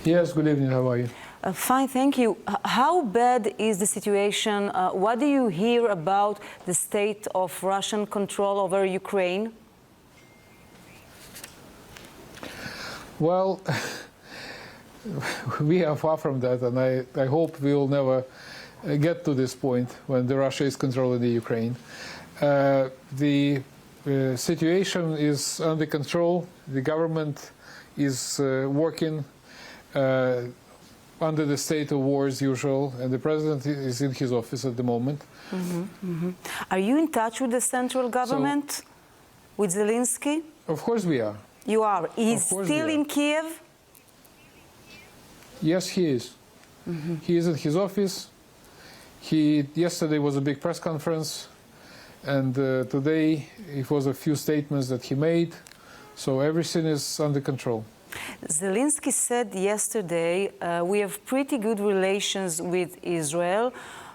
Yes, good evening. How are you? Fine, thank you. How bad is the situation? What do you hear about the state of Russian control over Ukraine? Well, we are far from that, and I hope we will never get to this point when Russia is controlling the Ukraine. The situation is under control. The government is working under the state of war as usual, and the president is in his office at the moment. Are you in touch with the central government, with Zelensky? Of course we are. You are. He's still in Kiev? Yes, he is. He is in his office. Yesterday was a big press conference, and today it was a few statements that he made, so everything is under control. Zelensky said yesterday, we have pretty good relations with Israel,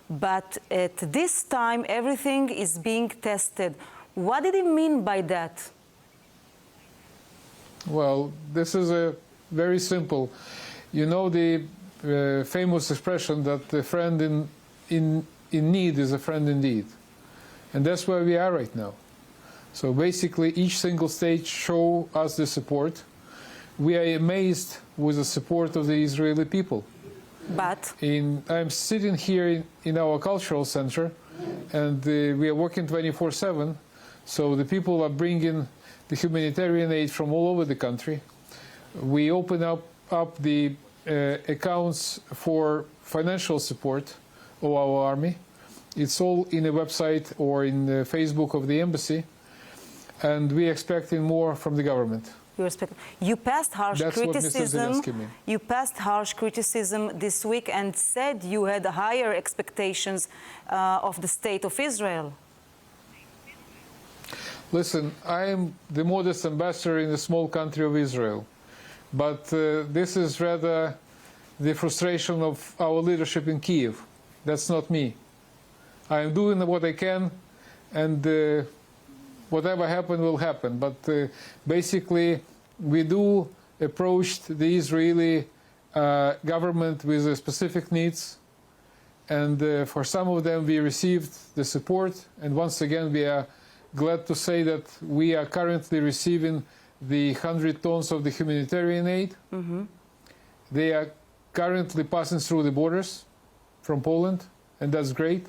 but at this time everything is being tested. What did he mean by that? Well, this is a very simple. You know the famous expression that a friend in need is a friend indeed. And that's where we are right now. So basically each single state show us the support. We are amazed with the support of the Israeli people. But? I'm sitting here in our cultural center, and we are working 24/7. So the people are bringing the humanitarian aid from all over the country. We open up the accounts for financial support of our army. It's all in a website or in the Facebook of the embassy, and we're expecting more from the government. You passed harsh That's criticism. what Mr. Zelensky means. You passed harsh criticism this week and said you had higher expectations of the state of Israel. Listen, I am the modest ambassador in the small country of Israel, but this is rather the frustration of our leadership in Kiev. That's not me. I am doing what I can, and whatever happens will happen. But basically, we do approach the Israeli government with specific needs, and for some of them we received the support, and once again we are glad to say that we are currently receiving the 100 tons of the humanitarian aid. They are currently passing through the borders from Poland, and that's great.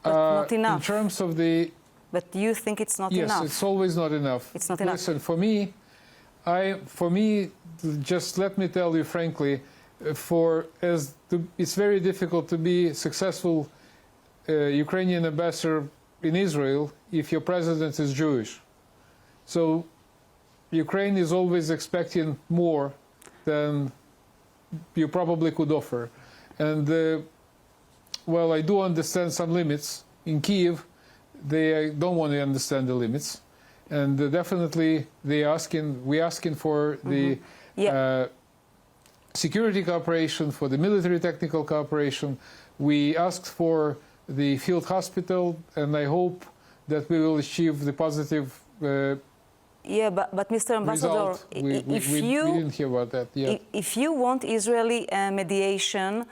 But not enough. In terms of the... But you think it's not enough? Yes, it's always not enough. It's not enough. Listen, for me, just let me tell you frankly, it's very difficult to be successful Ukrainian ambassador in Israel if your president is Jewish. So Ukraine is always expecting more than you probably could offer. And well, I do understand some limits. In Kiev, they don't want to understand the limits. And definitely we're asking for the security cooperation, for the military technical cooperation. We asked for the field hospital, and I hope that we will achieve the positive yeah, but Mr. Ambassador, we didn't hear about that yet. If you want Israeli mediation,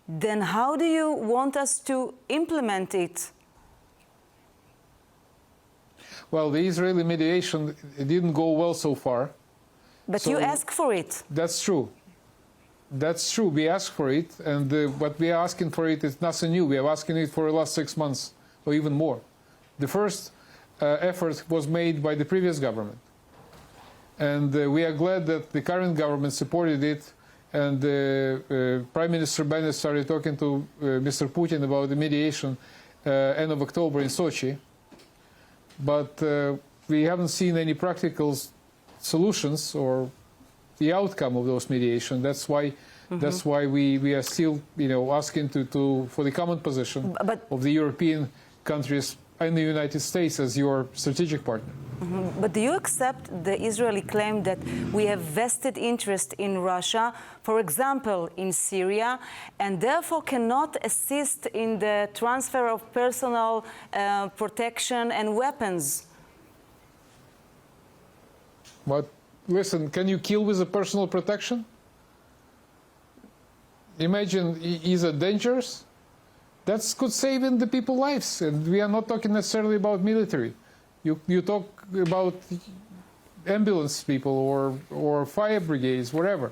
then how do you want us to implement it? Well, the Israeli mediation didn't go well so far. But so you asked for it. That's true. That's true. We asked for it, and what we are asking for it is nothing new. We are asking it for the last 6 months, or even more. The first effort was made by the previous government. And we are glad that the current government supported it, and Prime Minister Bennett started talking to Mr. Putin about the mediation end of October in Sochi. But we haven't seen any practical solutions or the outcome of those mediation. That's why we are still, asking for the common position of the European countries and the United States as your strategic partner. But do you accept the Israeli claim that we have vested interest in Russia, for example, in Syria, and therefore cannot assist in the transfer of personal protection and weapons? But listen, can you kill with a personal protection? imagine, is it dangerous? That could save in the people's lives. And we are not talking necessarily about military. You talk about ambulance people or fire brigades, whatever.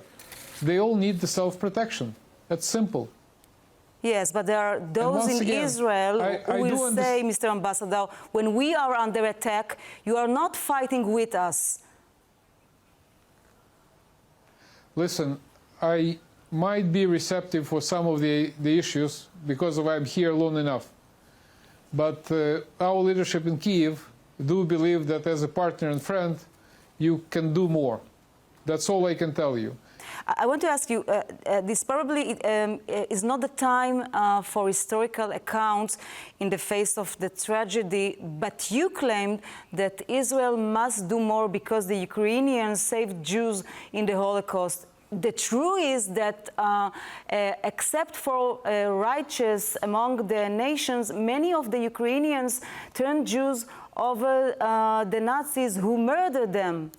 They all need the self-protection. That's simple. Yes, but there are those in again, Israel who will say, Mr. Ambassador, when we are under attack, you are not fighting with us. Listen, I might be receptive for some of the issues because I'm here long enough. But our leadership in Kyiv do believe that as a partner and friend, you can do more. That's all I can tell you. I want to ask you, this probably is not the time for historical accounts in the face of the tragedy, but you claimed that Israel must do more because the Ukrainians saved Jews in the Holocaust. The truth is that except for righteous among the nations, many of the Ukrainians turned Jews over the Nazis who murdered them.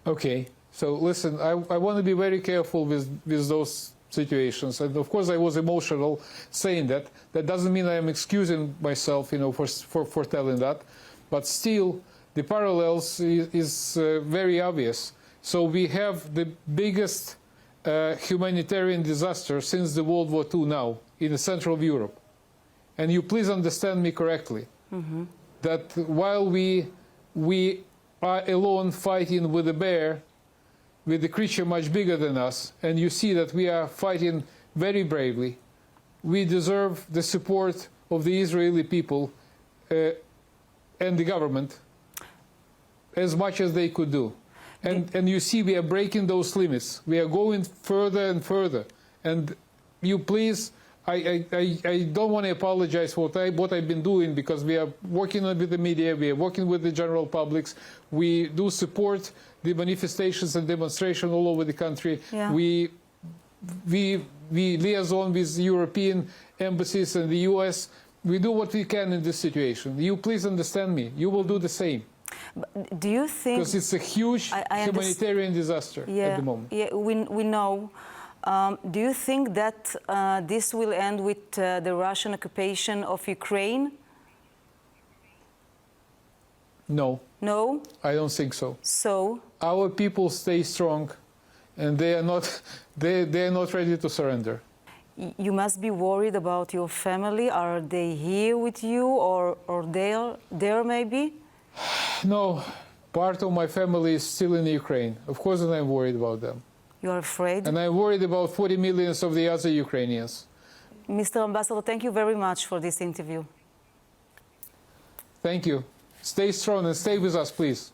Okay, so listen, I want to be very careful with those situations. And of course I was emotional saying that. That doesn't mean I am excusing myself, for telling that. But still, the parallels is very obvious. So we have the biggest humanitarian disaster since the World War II now in the center of Europe. And you please understand me correctly, that while we are alone fighting with a bear, with a creature much bigger than us, and you see that we are fighting very bravely, we deserve the support of the Israeli people and the government as much as they could do. And you see we are breaking those limits. We are going further and further. And you please, I don't want to apologize for what I've been doing, because we are working with the media, we are working with the general publics, we do support the manifestations and demonstrations all over the country. Yeah. We liaison with European embassies and the US. We do what we can in this situation. You please understand me. You will do the same. But do you think... Because it's a huge humanitarian disaster at the moment. Yeah, we know. Do you think that this will end with the Russian occupation of Ukraine? No. No? I don't think so. So? Our people stay strong, and they are not ready to surrender. You must be worried about your family. Are they here with you, or there maybe? No. Part of my family is still in Ukraine. Of course, I'm worried about them. You are afraid? And I'm worried about 40 million of the other Ukrainians. Mr. Ambassador, thank you very much for this interview. Thank you. Stay strong and stay with us, please.